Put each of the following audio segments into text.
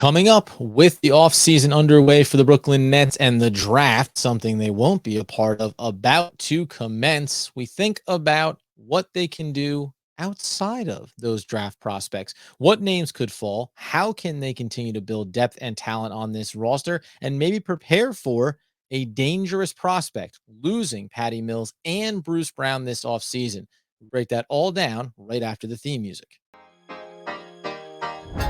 Coming up with the offseason underway for the Brooklyn Nets and the draft, something they won't be a part of, about to commence, we think about what they can do outside of those draft prospects. What names could fall? How can they continue to build depth and talent on this roster and maybe prepare for a dangerous prospect, losing Patty Mills and Bruce Brown this offseason? We'll break that all down right after the theme music.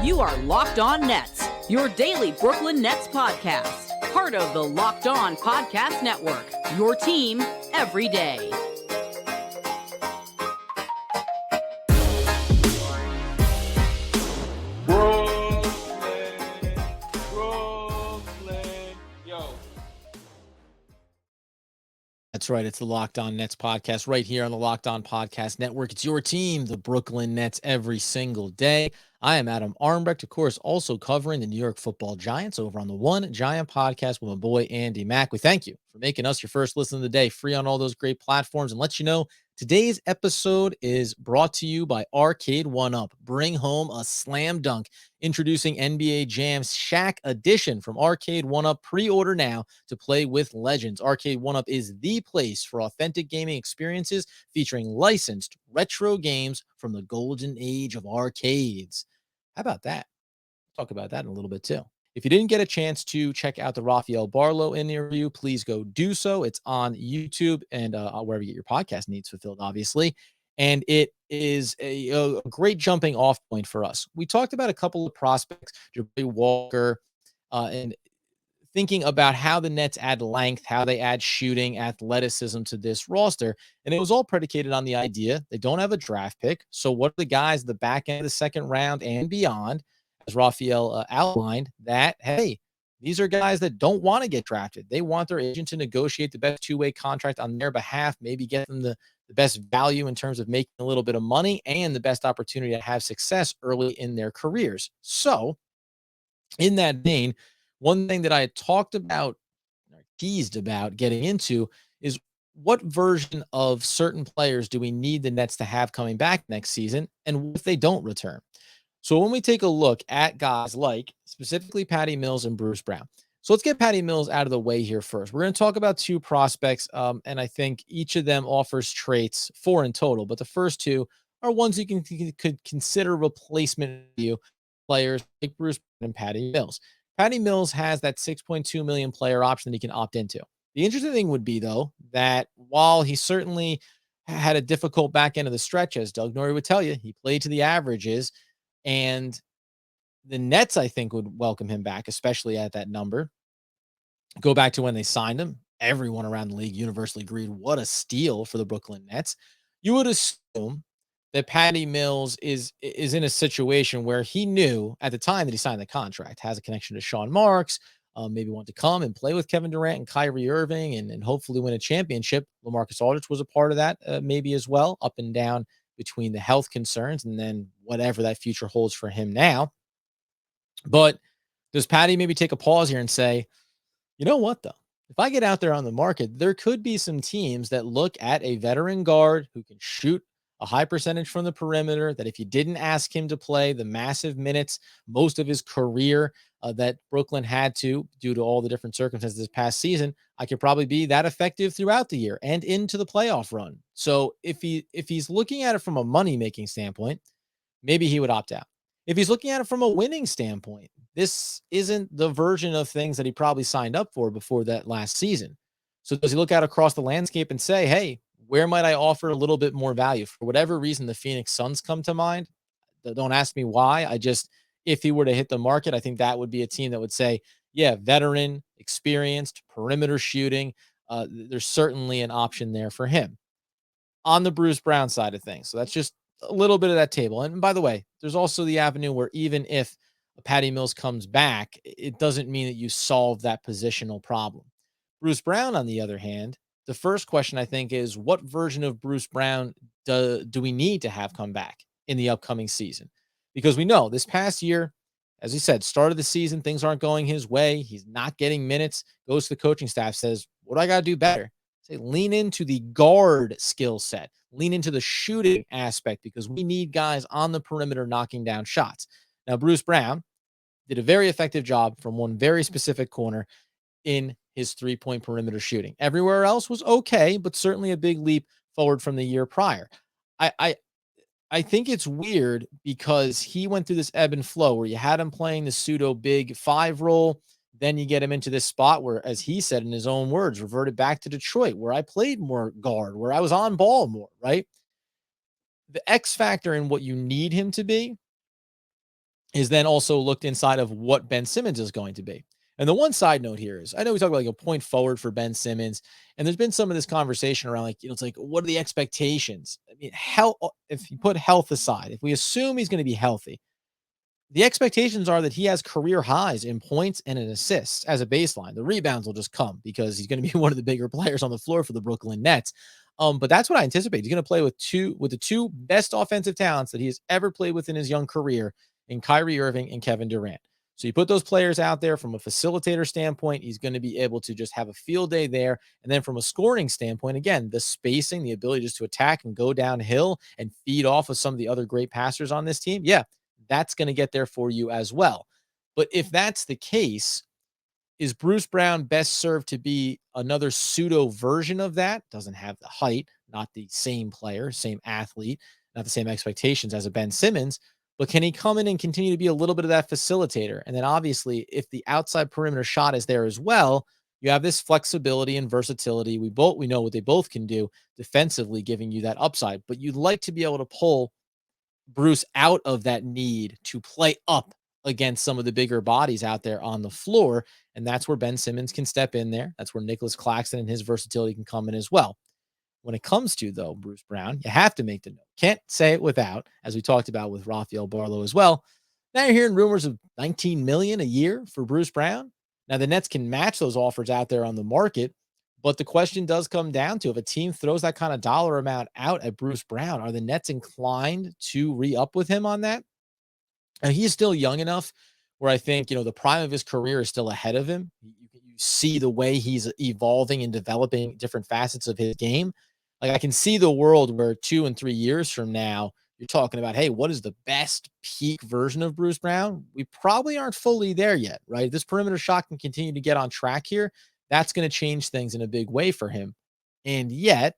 You are Locked On Nets, your daily Brooklyn Nets podcast. Part of the Locked On Podcast Network, your team every day. Brooklyn, yo. That's right. It's the Locked On Nets podcast right here on the Locked On Podcast Network. It's your team, the Brooklyn Nets, every single day. I am Adam Armbrecht, of course, also covering the New York Football Giants over on the One Giant podcast with my boy, Andy Mack. We thank you for making us your first listen of the day, free on all those great platforms, and let you know today's episode is brought to you by Arcade 1UP. Bring home a slam dunk. Introducing NBA Jam's Shaq Edition from Arcade 1UP. Pre-order now to play with legends. Arcade 1UP is the place for authentic gaming experiences featuring licensed retro games from the golden age of arcades. How about that? We'll talk about that in a little bit too. If you didn't get a chance to check out the Rafael Barlow interview, please go do so. It's on YouTube and wherever you get your podcast needs fulfilled, obviously. And it is a great jumping off point for us. We talked about a couple of prospects, Jabari Walker, and thinking about how the Nets add length, how they add shooting, athleticism to this roster. And it was all predicated on the idea they don't have a draft pick. So what are the guys at the back end of the second round and beyond, as Raphael outlined, that, hey, these are guys that don't want to get drafted. They want their agent to negotiate the best two-way contract on their behalf, maybe get them the best value in terms of making a little bit of money and the best opportunity to have success early in their careers. So in that vein, one thing that I had talked about or teased about getting into is what version of certain players do we need the Nets to have coming back next season, and what if they don't return? So when we take a look at guys like specifically Patty Mills and Bruce Brown. So let's get Patty Mills out of the way here first. We're going to talk about two prospects, and I think each of them offers traits, four in total, but the first two are ones you could consider replacement value players like Bruce Brown and Patty Mills. Patty Mills has that 6.2 million player option that he can opt into. The interesting thing would be, though, that while he certainly had a difficult back end of the stretch, as Doug Norrie would tell you, he played to the averages, and the Nets, I think, would welcome him back, especially at that number. Go back to when they signed him. Everyone around the league universally agreed, what a steal for the Brooklyn Nets. You would assume that Patty Mills is in a situation where he knew at the time that he signed the contract, has a connection to Sean Marks, maybe want to come and play with Kevin Durant and Kyrie Irving and hopefully win a championship. LaMarcus Aldridge was a part of that maybe as well, up and down between the health concerns and then whatever that future holds for him now. But does Patty maybe take a pause here and say, you know what, though? If I get out there on the market, there could be some teams that look at a veteran guard who can shoot a high percentage from the perimeter, that if you didn't ask him to play the massive minutes, most of his career that Brooklyn had to, due to all the different circumstances this past season, I could probably be that effective throughout the year and into the playoff run. So if he's looking at it from a money-making standpoint, maybe he would opt out. If he's looking at it from a winning standpoint, this isn't the version of things that he probably signed up for before that last season. So does he look out across the landscape and say, hey, where might I offer a little bit more value? For whatever reason, the Phoenix Suns come to mind. Don't ask me why. If he were to hit the market, I think that would be a team that would say, yeah, veteran, experienced, perimeter shooting. There's certainly an option there for him. On the Bruce Brown side of things. So that's just a little bit of that table. And by the way, there's also the avenue where even if Patty Mills comes back, it doesn't mean that you solve that positional problem. Bruce Brown, on the other hand, the first question I think is, what version of Bruce Brown do we need to have come back in the upcoming season? Because we know this past year, as he said, start of the season, things aren't going his way. He's not getting minutes, goes to the coaching staff, says, what do I got to do better? Say, lean into the guard skill set, lean into the shooting aspect, because we need guys on the perimeter knocking down shots. Now, Bruce Brown did a very effective job from one very specific corner in his 3-point perimeter shooting. Everywhere else was okay, but certainly a big leap forward from the year prior. I I I think it's weird because he went through this ebb and flow where you had him playing the pseudo big 5 role, then you get him into this spot where, as he said in his own words, reverted back to Detroit, where I played more guard, where I was on ball more, right? The X factor in what you need him to be is then also looked inside of what Ben Simmons is going to be. And the one side note here is I know we talk about like a point forward for Ben Simmons, and there's been some of this conversation around like, it's like, what are the expectations? I mean, health, if you put health aside, if we assume he's going to be healthy, the expectations are that he has career highs in points and in assists as a baseline. The rebounds will just come because he's going to be one of the bigger players on the floor for the Brooklyn Nets. But that's what I anticipate. He's going to play with the two best offensive talents that he has ever played with in his young career in Kyrie Irving and Kevin Durant. So you put those players out there from a facilitator standpoint, he's going to be able to just have a field day there. And then from a scoring standpoint, again, the spacing, the ability just to attack and go downhill and feed off of some of the other great passers on this team. Yeah, that's going to get there for you as well. But if that's the case, is Bruce Brown best served to be another pseudo version of that? Doesn't have the height, not the same player, same athlete, not the same expectations as a Ben Simmons, but can he come in and continue to be a little bit of that facilitator? And then obviously, if the outside perimeter shot is there as well, you have this flexibility and versatility. We know what they both can do defensively, giving you that upside. But you'd like to be able to pull Bruce out of that need to play up against some of the bigger bodies out there on the floor. And that's where Ben Simmons can step in there. That's where Nicholas Claxton and his versatility can come in as well. When it comes to, though, Bruce Brown, you have to make the note. Can't say it without, as we talked about with Rafael Barlow as well. Now you're hearing rumors of $19 million a year for Bruce Brown. Now the Nets can match those offers out there on the market, but the question does come down to if a team throws that kind of dollar amount out at Bruce Brown, are the Nets inclined to re-up with him on that? And he's still young enough where I think, the prime of his career is still ahead of him. You see the way he's evolving and developing different facets of his game. Like I can see the world where 2 and 3 years from now, you're talking about, hey, what is the best peak version of Bruce Brown? We probably aren't fully there yet, right? This perimeter shot can continue to get on track here. That's going to change things in a big way for him. And yet,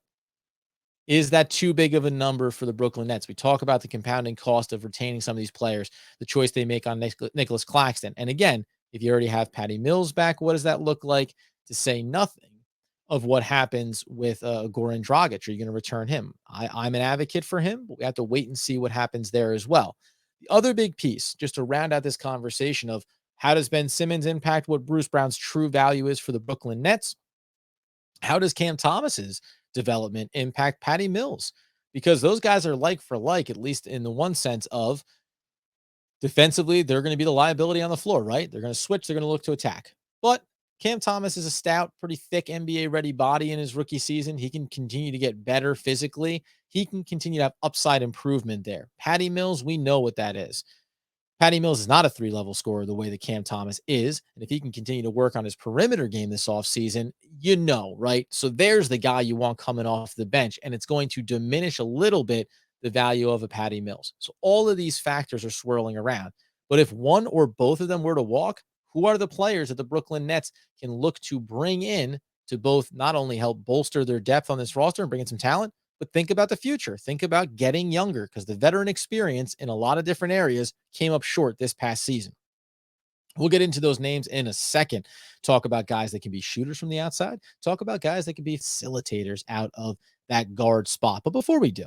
is that too big of a number for the Brooklyn Nets? We talk about the compounding cost of retaining some of these players, the choice they make on Nicholas Claxton. And again, if you already have Patty Mills back, what does that look like? To say nothing of what happens with Goran Dragic. Are you going to return him? I'm an advocate for him, but we have to wait and see what happens there as well. The other big piece, just to round out this conversation of how does Ben Simmons impact what Bruce Brown's true value is for the Brooklyn Nets? How does Cam Thomas's development impact Patty Mills? Because those guys are like for like, at least in the one sense of defensively, they're going to be the liability on the floor, right? They're going to switch. They're going to look to attack. But Cam Thomas is a stout, pretty thick NBA ready body in his rookie season. He can continue to get better physically. He can continue to have upside improvement there. Patty Mills, we know what that is. Patty Mills is not a 3-level scorer the way that Cam Thomas is. And if he can continue to work on his perimeter game this offseason, right? So there's the guy you want coming off the bench, and it's going to diminish a little bit the value of a Patty Mills. So all of these factors are swirling around. But if one or both of them were to walk, who are the players that the Brooklyn Nets can look to bring in to both not only help bolster their depth on this roster and bring in some talent, but think about the future. Think about getting younger because the veteran experience in a lot of different areas came up short this past season. We'll get into those names in a second. Talk about guys that can be shooters from the outside. Talk about guys that can be facilitators out of that guard spot. But before we do,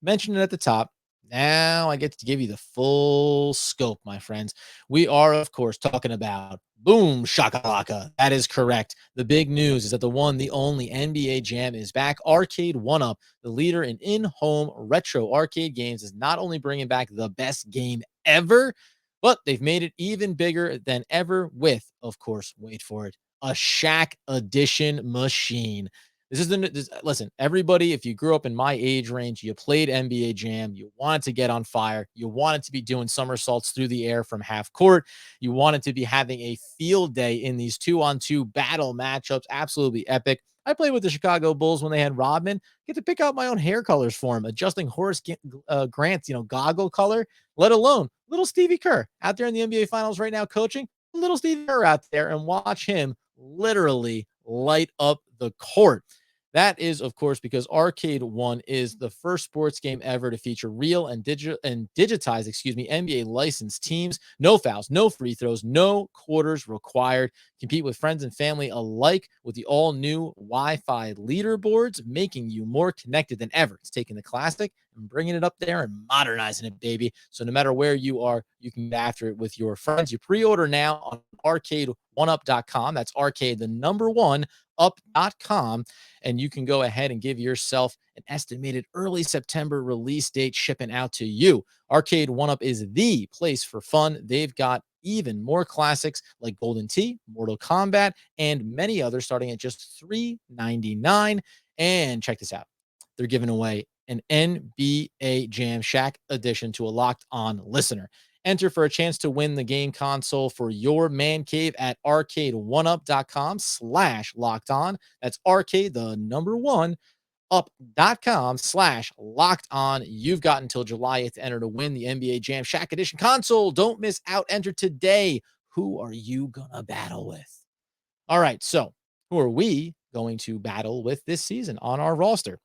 mention it at the top. Now I get to give you the full scope, my friends. We are, of course, talking about boom shakalaka. That is correct. The big news is that the one, the only NBA Jam is back. Arcade 1-Up, the leader in in-home retro arcade games, is not only bringing back the best game ever, but they've made it even bigger than ever with, of course, wait for it, a Shaq Edition machine. Listen, everybody, if you grew up in my age range, you played NBA Jam, you wanted to get on fire, you wanted to be doing somersaults through the air from half court, you wanted to be having a field day in these 2-on-2 battle matchups, absolutely epic. I played with the Chicago Bulls when they had Rodman. Get to pick out my own hair colors for him, adjusting Horace Grant's, goggle color, let alone little Stevie Kerr out there in the NBA Finals right now coaching. Little Stevie Kerr out there and watch him literally light up the court. That is, of course, because Arcade One is the first sports game ever to feature real and digitized, NBA licensed teams. No fouls, no free throws, no quarters required. Compete with friends and family alike with the all new Wi-Fi leaderboards, making you more connected than ever. It's taking the classic and bringing it up there and modernizing it, baby. So no matter where you are, you can get after it with your friends. You pre-order now on arcade1up.com. That's arcade, the number one, up.com, and you can go ahead and give yourself an estimated early September release date shipping out to you. Arcade One Up is the place for fun. They've got even more classics like Golden Tee, Mortal Kombat, and many others starting at just $3.99. And check this out. They're giving away an NBA Jam Shack edition to a Locked On listener. Enter for a chance to win the game console for your man cave at arcade1up.com/locked on. That's arcade, the number one, up.com/locked on. You've got until July 8th to enter to win the NBA Jam Shack Edition console. Don't miss out. Enter today. Who are you going to battle with? All right. So, who are we going to battle with this season on our roster?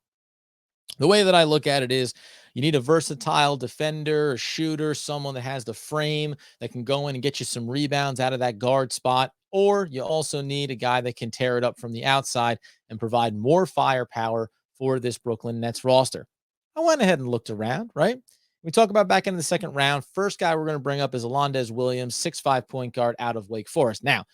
The way that I look at it is you need a versatile defender, a shooter, someone that has the frame that can go in and get you some rebounds out of that guard spot. Or you also need a guy that can tear it up from the outside and provide more firepower for this Brooklyn Nets roster. I went ahead and looked around, right? We talk about back in the second round. First guy we're going to bring up is Alondes Williams, 6'5" point guard out of Wake Forest. Now,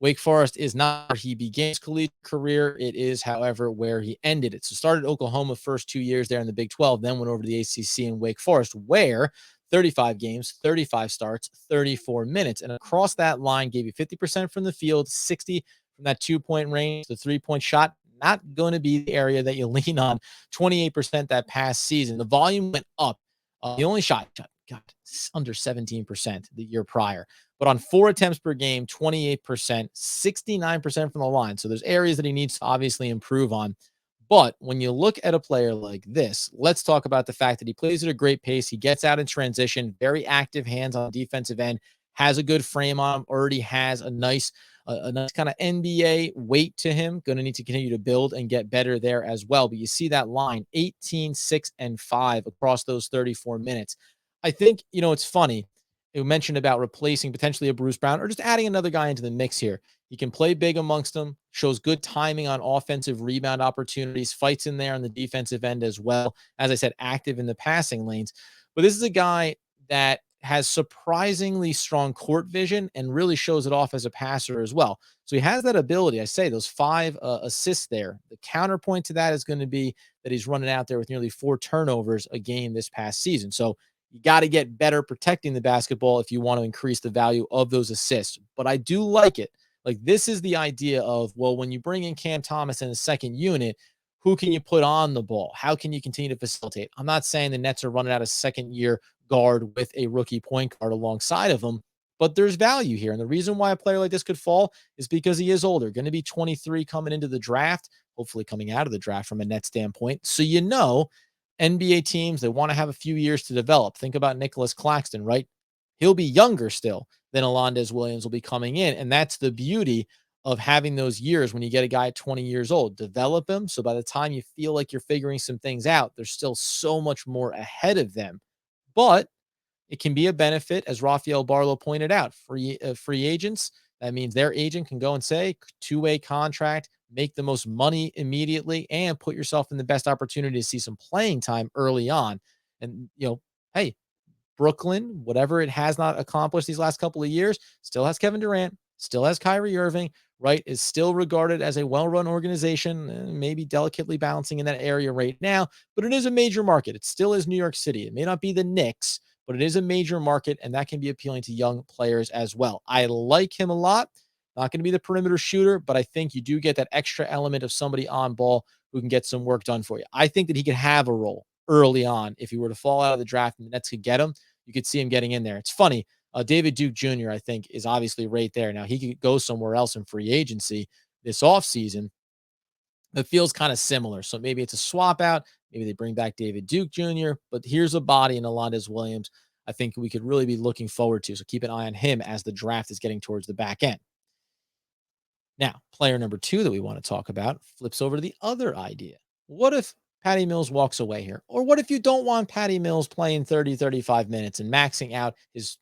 Wake Forest is not where he began his collegiate career. It is, however, where he ended it. So started Oklahoma first 2 years there in the Big 12, then went over to the ACC and Wake Forest, where 35 games, 35 starts, 34 minutes. And across that line gave you 50% from the field, 60 from that 2-point range, the 3-point shot. Not going to be the area that you lean on. 28% that past season. The volume went up. He only shot under 17% the year prior. But on 4 attempts per game, 28%, 69% from the line. So there's areas that he needs to obviously improve on. But when you look at a player like this, let's talk about the fact that he plays at a great pace. He gets out in transition, very active hands on the defensive end, has a good frame on him, already has a nice kind of NBA weight to him. Going to need to continue to build and get better there as well. But you see that line 18, 6, and 5 across those 34 minutes. I think, it's funny. You mentioned about replacing potentially a Bruce Brown or just adding another guy into the mix here. He can play big amongst them, shows good timing on offensive rebound opportunities, fights in there on the defensive end as well. As I said, active in the passing lanes. But this is a guy that has surprisingly strong court vision and really shows it off as a passer as well. So he has that ability. I say those 5 assists there. The counterpoint to that is going to be that he's running out there with nearly 4 turnovers a game this past season. So you got to get better protecting the basketball if you want to increase the value of those assists. But I do like it. Like, this is the idea of, well, when you bring in Cam Thomas in the second unit, who can you put on the ball? How can you continue to facilitate? I'm not saying the Nets are running out a second-year guard with a rookie point guard alongside of him, but there's value here. And the reason why a player like this could fall is because he is older, going to be 23 coming into the draft, hopefully coming out of the draft from a net standpoint. So, NBA teams, they want to have a few years to develop. Think about Nicholas Claxton, right? He'll be younger still than Alondes Williams will be coming in. And that's the beauty of having those years when you get a guy at 20 years old. Develop him, so by the time you feel like you're figuring some things out, there's still so much more ahead of them. But it can be a benefit, as Rafael Barlow pointed out, free agents. That means their agent can go and say, two-way contract, make the most money immediately, and put yourself in the best opportunity to see some playing time early on. And, hey, Brooklyn, whatever it has not accomplished these last couple of years, still has Kevin Durant, still has Kyrie Irving, right? Is still regarded as a well-run organization, maybe delicately balancing in that area right now, but it is a major market. It still is New York City. It may not be the Knicks, but it is a major market, and that can be appealing to young players as well. I like him a lot. Not going to be the perimeter shooter, but I think you do get that extra element of somebody on ball who can get some work done for you. I think that he could have a role early on. If he were to fall out of the draft and the Nets could get him, you could see him getting in there. It's funny. David Duke Jr., I think, is obviously right there. Now, he could go somewhere else in free agency this offseason. It feels kind of similar. So maybe it's a swap out. Maybe they bring back David Duke Jr., but here's a body in Alondes Williams. I think we could really be looking forward to. So keep an eye on him as the draft is getting towards the back end. Now, player number 2 that we want to talk about flips over to the other idea. What if Patty Mills walks away here? Or what if you don't want Patty Mills playing 30, 35 minutes and maxing out his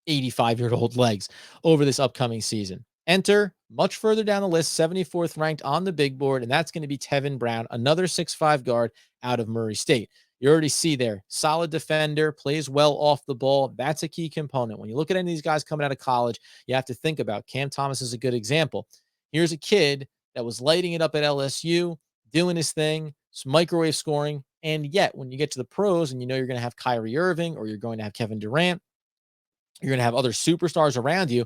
85-year-old legs over this upcoming season? Enter much further down the list, 74th ranked on the big board, and that's going to be Tevin Brown, another 6'5 guard out of Murray State. You already see there, solid defender, plays well off the ball. That's a key component. When you look at any of these guys coming out of college, you have to think about Cam Thomas is a good example. Here's a kid that was lighting it up at LSU, doing his thing, microwave scoring, and yet when you get to the pros and you know you're going to have Kyrie Irving or you're going to have Kevin Durant, you're going to have other superstars around you,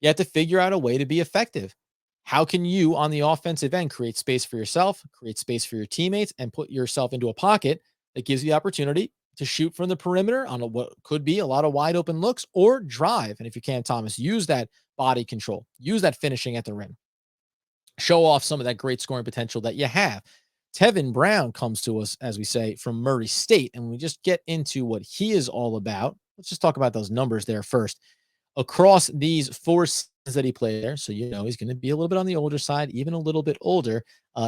you have to figure out a way to be effective. How can you, on the offensive end, create space for yourself, create space for your teammates, and put yourself into a pocket that gives you the opportunity to shoot from the perimeter on what could be a lot of wide open looks or drive? And if you can, Thomas, use that body control, use that finishing at the rim, show off some of that great scoring potential that you have. Tevin Brown comes to us, as we say, from Murray State. And when we just get into what he is all about, let's just talk about those numbers there first. Across these 4 seasons that he played there, so you know he's going to be a little bit on the older side, even a little bit older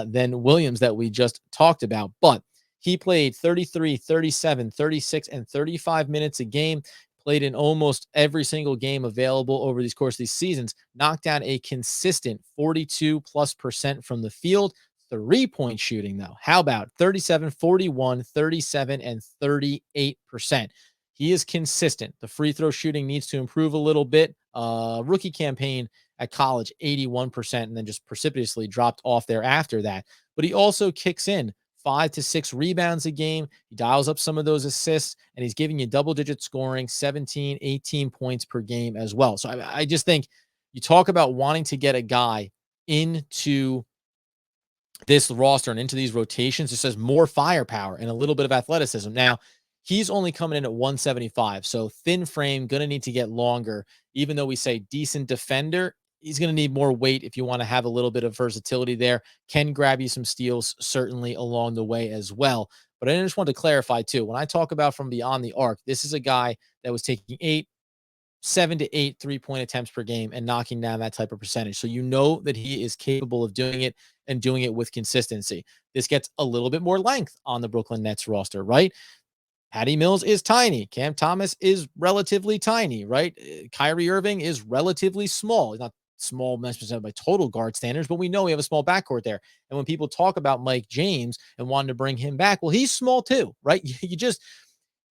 than Williams that we just talked about. But he played 33, 37, 36, and 35 minutes a game, played in almost every single game available over these course of these seasons, knocked down a consistent 42+% from the field. 3-point shooting, though, how about 37, 41, 37, and 38%? He is consistent. The free throw shooting needs to improve a little bit. Rookie campaign at college, 81%, and then just precipitously dropped off there after that. But he also kicks in 5 to 6 rebounds a game. He dials up some of those assists, and he's giving you double-digit scoring, 17, 18 points per game as well. So I just think you talk about wanting to get a guy into this roster and into these rotations. It says more firepower and a little bit of athleticism. Now, he's only coming in at 175, so thin frame, going to need to get longer. Even though we say decent defender, he's going to need more weight if you want to have a little bit of versatility there. Can grab you some steals, certainly along the way as well. But I just want to clarify, too, when I talk about from beyond the arc, this is a guy that was taking 7 to 8 3-point attempts per game and knocking down that type of percentage. So you know that he is capable of doing it and doing it with consistency. This gets a little bit more length on the Brooklyn Nets roster, right? Patty Mills is tiny. Cam Thomas is relatively tiny, right? Kyrie Irving is relatively small. He's not small necessarily by total guard standards, but we know we have a small backcourt there. And when people talk about Mike James and wanting to bring him back, well, he's small too, right? You just,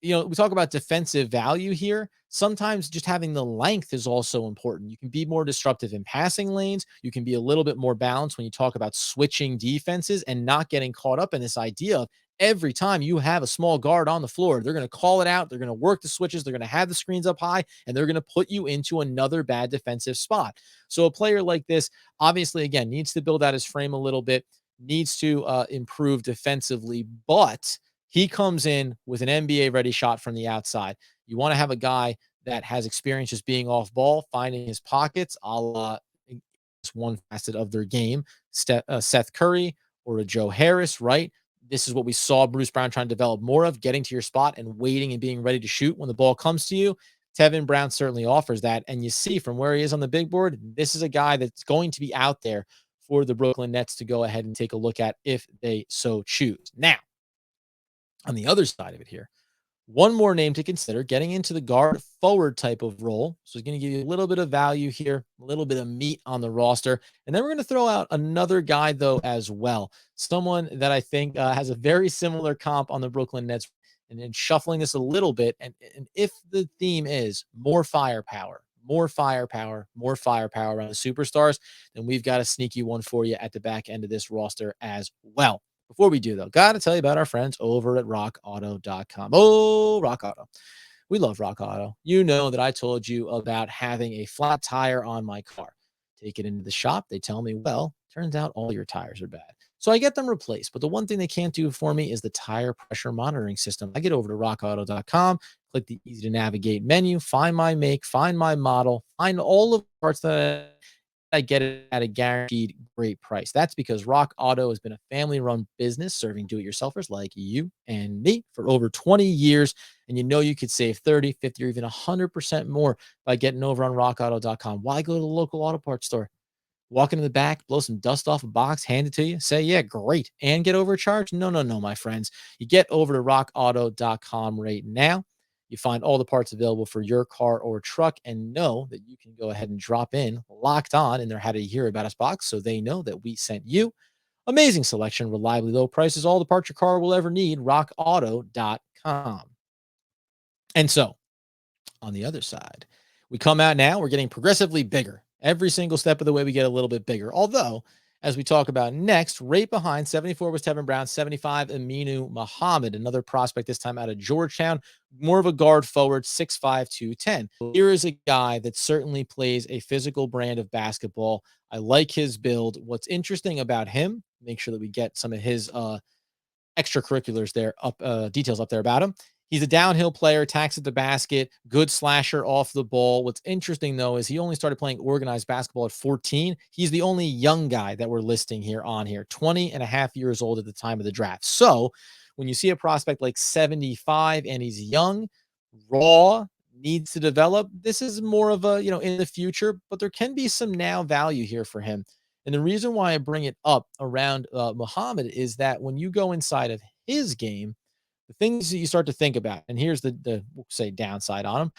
we talk about defensive value here. Sometimes just having the length is also important. You can be more disruptive in passing lanes. You can be a little bit more balanced when you talk about switching defenses and not getting caught up in this idea of every time you have a small guard on the floor, they're going to call it out. They're going to work the switches. They're going to have the screens up high, and they're going to put you into another bad defensive spot. So a player like this, obviously, again, needs to build out his frame a little bit, needs to improve defensively, but he comes in with an NBA-ready shot from the outside. You want to have a guy that has experience just being off ball, finding his pockets, a la one facet of their game, Seth Curry or a Joe Harris, right? This is what we saw Bruce Brown trying to develop more of, getting to your spot and waiting and being ready to shoot when the ball comes to you. Tevin Brown certainly offers that. And you see from where he is on the big board, this is a guy that's going to be out there for the Brooklyn Nets to go ahead and take a look at if they so choose. Now, on the other side of it here, one more name to consider, getting into the guard forward type of role. So he's going to give you a little bit of value here, a little bit of meat on the roster. And then we're going to throw out another guy, though, as well. Someone that I think has a very similar comp on the Brooklyn Nets, and then shuffling this a little bit. And if the theme is more firepower, more firepower, more firepower around the superstars, then we've got a sneaky one for you at the back end of this roster as well. Before we do, though, got to tell you about our friends over at rockauto.com. Oh, Rock Auto. We love Rock Auto. You know that I told you about having a flat tire on my car. Take it into the shop. They tell me, well, turns out all your tires are bad. So I get them replaced. But the one thing they can't do for me is the tire pressure monitoring system. I get over to rockauto.com, click the easy to navigate menu, find my make, find my model, find all of the parts that I get it at a guaranteed great price? That's because Rock Auto has been a family-run business serving do-it-yourselfers like you and me for over 20 years, and you know you could save 30, 50, or even 100% more by getting over on rockauto.com. Why go to the local auto parts store? Walk into the back, blow some dust off a box, hand it to you, say, yeah, great, and get overcharged? No, no, no, my friends. You get over to rockauto.com right now. You find all the parts available for your car or truck and know that you can go ahead and drop in locked on in their How Did You Hear About Us box so they know that we sent you. Amazing selection, reliably low prices, all the parts your car will ever need, rockauto.com. And so, on the other side, we come out now, we're getting progressively bigger. Every single step of the way, we get a little bit bigger. Although, as we talk about next, right behind 74 was Tevin Brown, 75, Aminu Muhammed, another prospect this time out of Georgetown, more of a guard forward, 6'5, 210. Here is a guy that certainly plays a physical brand of basketball. I like his build. What's interesting about him, make sure that we get some of his extracurriculars there up details up there about him. He's a downhill player, attacks at the basket, good slasher off the ball. What's interesting though is he only started playing organized basketball at 14. He's the only young guy that we're listing here on here, 20 and a half years old at the time of the draft. So when you see a prospect like 75 and he's young, raw, needs to develop, this is more of a, in the future, but there can be some now value here for him. And the reason why I bring it up around Muhammad is that when you go inside of his game, the things that you start to think about, and here's the we'll say downside on him,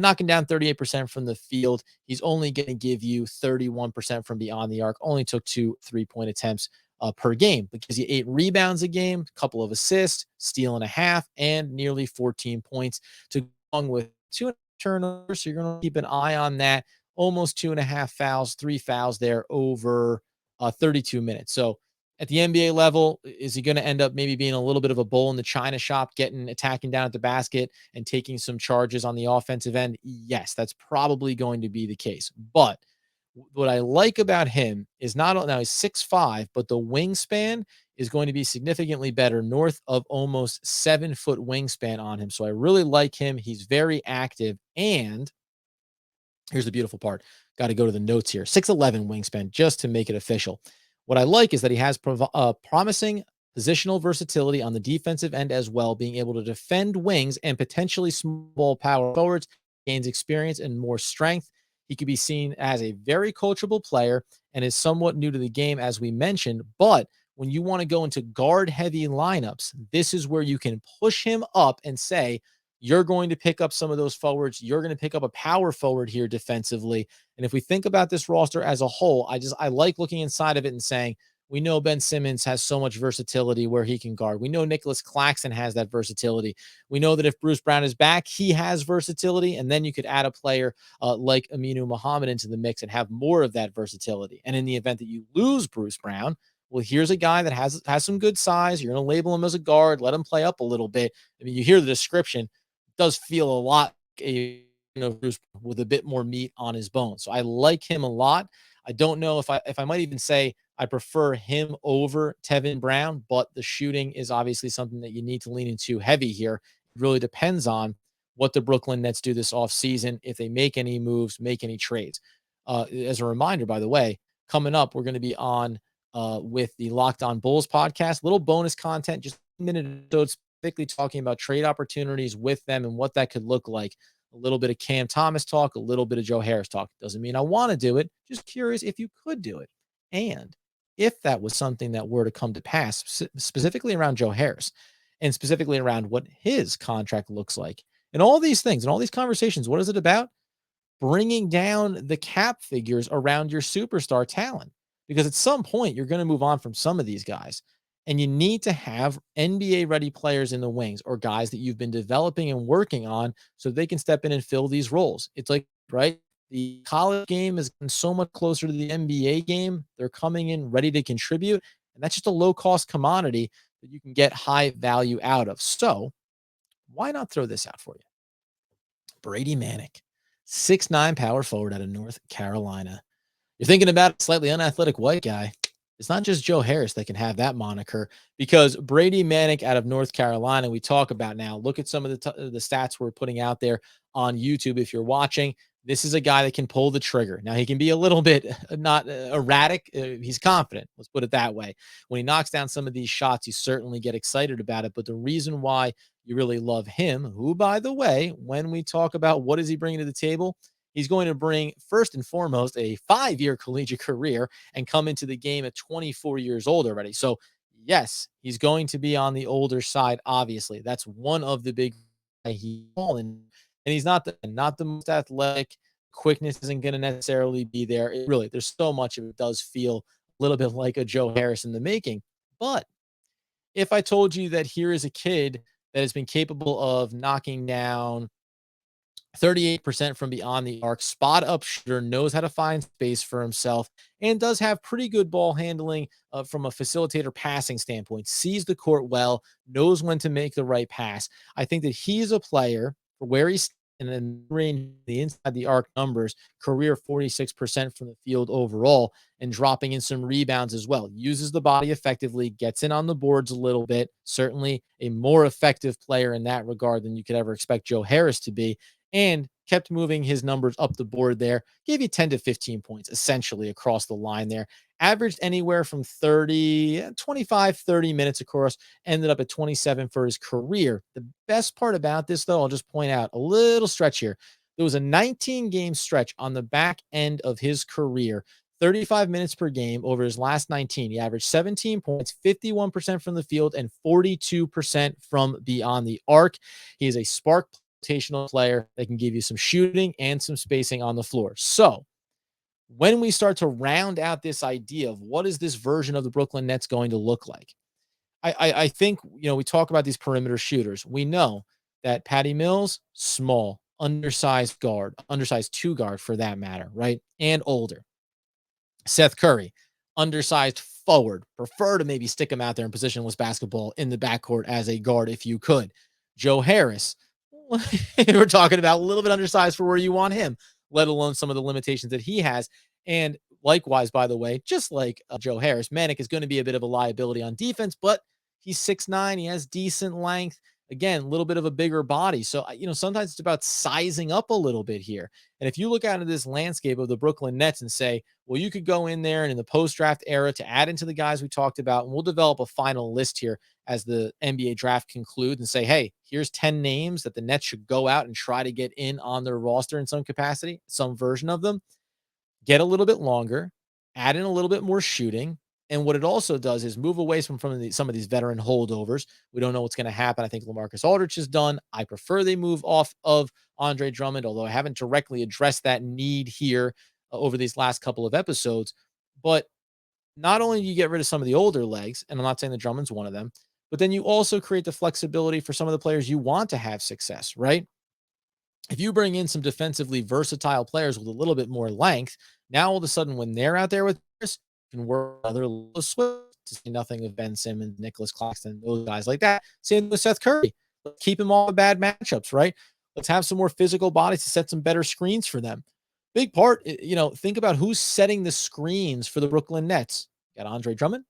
knocking down 38% from the field. He's only going to give you 31% from beyond the arc. Only took 2 3-point attempts per game, because you 8 rebounds a game, a couple of assists, steal and a half, and nearly 14 points to go along with 2 turnovers. So you're going to keep an eye on that. Almost 2.5 fouls, 3 fouls there over 32 minutes. So at the NBA level, is he going to end up maybe being a little bit of a bull in the china shop, attacking down at the basket and taking some charges on the offensive end? Yes, that's probably going to be the case. But what I like about him is not now he's 6'5", but the wingspan is going to be significantly better, north of almost 7-foot wingspan on him. So I really like him. He's very active. And here's the beautiful part. Got to go to the notes here. 6'11" wingspan, just to make it official. What I like is that he has promising positional versatility on the defensive end as well, being able to defend wings and potentially small power forwards, gains experience and more strength. He could be seen as a very coachable player and is somewhat new to the game, as we mentioned. But when you want to go into guard-heavy lineups, this is where you can push him up and say, you're going to pick up some of those forwards. You're going to pick up a power forward here defensively. And if we think about this roster as a whole, I like looking inside of it and saying, we know Ben Simmons has so much versatility where he can guard. We know Nicholas Claxton has that versatility. We know that if Bruce Brown is back, he has versatility. And then you could add a player like Aminu Muhammad into the mix and have more of that versatility. And in the event that you lose Bruce Brown, well, here's a guy that has some good size. You're going to label him as a guard, let him play up a little bit. I mean, you hear the description, does feel a lot Bruce with a bit more meat on his bones. So I like him a lot. I don't know if I might even say I prefer him over Tevin Brown, but the shooting is obviously something that you need to lean into heavy here. It really depends on what the Brooklyn Nets do this offseason, if they make any moves, make any trades. As a reminder, by the way, coming up, we're going to be on with the Locked On Bulls podcast, little bonus content, just a minute episode specifically talking about trade opportunities with them and what that could look like. A little bit of Cam Thomas talk, a little bit of Joe Harris talk. Doesn't mean I want to do it. Just curious if you could do it. And if that was something that were to come to pass, specifically around Joe Harris and specifically around what his contract looks like and all these things and all these conversations, what is it about? Bringing down the cap figures around your superstar talent, because at some point you're going to move on from some of these guys and you need to have NBA ready players in the wings or guys that you've been developing and working on so they can step in and fill these roles. It's like, right? The college game is getting so much closer to the NBA game. They're coming in ready to contribute, and that's just a low cost commodity that you can get high value out of. So why not throw this out for you? Brady Manick, 6'9" power forward out of North Carolina. You're thinking about a slightly unathletic white guy. It's not just Joe Harris that can have that moniker, because Brady Manick out of North Carolina, we talk about now. Look at some of the stats we're putting out there on YouTube if you're watching. This is a guy that can pull the trigger. Now, he can be a little bit not erratic. He's confident. Let's put it that way. When he knocks down some of these shots, you certainly get excited about it. But the reason why you really love him, who, by the way, when we talk about what is he bringing to the table, he's going to bring, first and foremost, a 5-year collegiate career and come into the game at 24 years old already. So, yes, he's going to be on the older side, obviously. That's one of the big he's fallen. And he's not the most athletic. Quickness isn't going to necessarily be there. It really, there's so much of it does feel a little bit like a Joe Harris in the making. But if I told you that here is a kid that has been capable of knocking down 38% from beyond the arc, spot up shooter, knows how to find space for himself, and does have pretty good ball handling from a facilitator passing standpoint, sees the court well, knows when to make the right pass. I think that he's a player for where he's in the range, the inside the arc numbers, career 46% from the field overall, and dropping in some rebounds as well. Uses the body effectively, gets in on the boards a little bit. Certainly a more effective player in that regard than you could ever expect Joe Harris to be, and kept moving his numbers up the board there. Gave you 10 to 15 points essentially across the line there. Averaged anywhere from 25, 30 minutes, of course, ended up at 27 for his career. The best part about this, though, I'll just point out a little stretch here. There was a 19-game stretch on the back end of his career, 35 minutes per game over his last 19. He averaged 17 points, 51% from the field, and 42% from beyond the arc. He is a spark rotational player that can give you some shooting and some spacing on the floor. So when we start to round out this idea of what is this version of the Brooklyn Nets going to look like, I think, we talk about these perimeter shooters. We know that Patty Mills, small, undersized guard, undersized two guard for that matter, right? And older. Seth Curry, undersized forward. Prefer to maybe stick him out there in positionless basketball in the backcourt as a guard if you could. Joe Harris, we're talking about a little bit undersized for where you want him, let alone some of the limitations that he has. And likewise, by the way, just like Joe Harris, Manic is going to be a bit of a liability on defense, but he's 6'9". He has decent length. Again, a little bit of a bigger body. So, sometimes it's about sizing up a little bit here. And if you look out at this landscape of the Brooklyn Nets and say, well, you could go in there and in the post-draft era to add into the guys we talked about, and we'll develop a final list here as the NBA draft concludes and say, hey, here's 10 names that the Nets should go out and try to get in on their roster in some capacity, some version of them. Get a little bit longer, add in a little bit more shooting. And what it also does is move away from some of these veteran holdovers. We don't know what's going to happen. I think LaMarcus Aldridge is done. I prefer they move off of Andre Drummond, although I haven't directly addressed that need here over these last couple of episodes. But not only do you get rid of some of the older legs, and I'm not saying that Drummond's one of them, but then you also create the flexibility for some of the players you want to have success, right? If you bring in some defensively versatile players with a little bit more length, now all of a sudden when they're out there with this, can work other Swift, to say nothing of Ben Simmons, Nicholas Claxton, those guys like that. Same with Seth Curry. Let's keep him all the bad matchups, right? Let's have some more physical bodies to set some better screens for them. Big part, think about who's setting the screens for the Brooklyn Nets. Got Andre Drummond.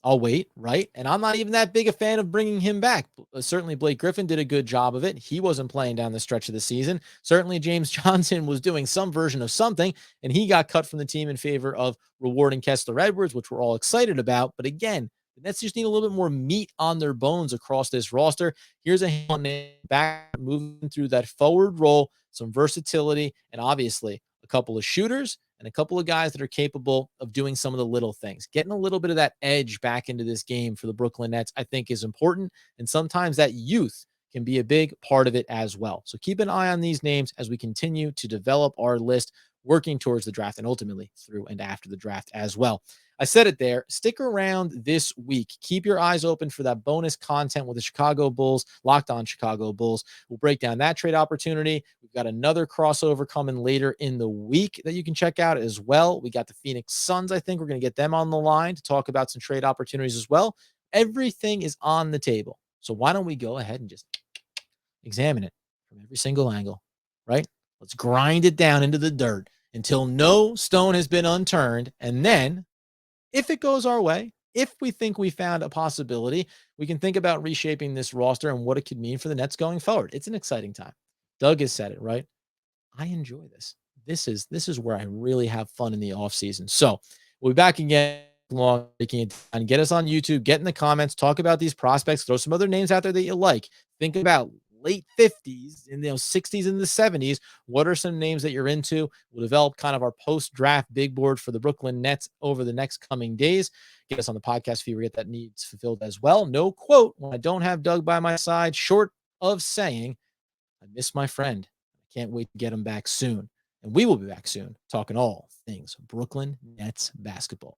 I'll wait, right? And I'm not even that big a fan of bringing him back. Certainly Blake Griffin did a good job of it. He wasn't playing down the stretch of the season. Certainly James Johnson was doing some version of something, and he got cut from the team in favor of rewarding Kessler Edwards, which we're all excited about. But again, the Nets just need a little bit more meat on their bones across this roster. Here's a hand back, moving through that forward role, some versatility, and obviously a couple of shooters and a couple of guys that are capable of doing some of the little things. Getting a little bit of that edge back into this game for the Brooklyn Nets, I think, is important. And sometimes that youth can be a big part of it as well. So keep an eye on these names as we continue to develop our list, working towards the draft and ultimately through and after the draft as well. I said it there. Stick around this week. Keep your eyes open for that bonus content with the Chicago Bulls, Locked On Chicago Bulls. We'll break down that trade opportunity. We've got another crossover coming later in the week that you can check out as well. We got the Phoenix Suns. I think we're going to get them on the line to talk about some trade opportunities as well. Everything is on the table. So why don't we go ahead and just examine it from every single angle, right? Let's grind it down into the dirt until no stone has been unturned. And then if it goes our way, if we think we found a possibility, we can think about reshaping this roster and what it could mean for the Nets going forward. It's an exciting time. Doug has said it, right? I enjoy this. This is where I really have fun in the off season. So we'll be back again long breaking it down. Get us on YouTube, get in the comments, talk about these prospects, throw some other names out there that you like. Think about late 50s and 60s and the 70s. What are some names that you're into? We'll develop kind of our post-draft big board for the Brooklyn Nets over the next coming days. Get us on the podcast feed. We get that needs fulfilled as well. No quote when I don't have Doug by my side, short of saying, I miss my friend. I can't wait to get him back soon. And we will be back soon talking all things Brooklyn Nets basketball.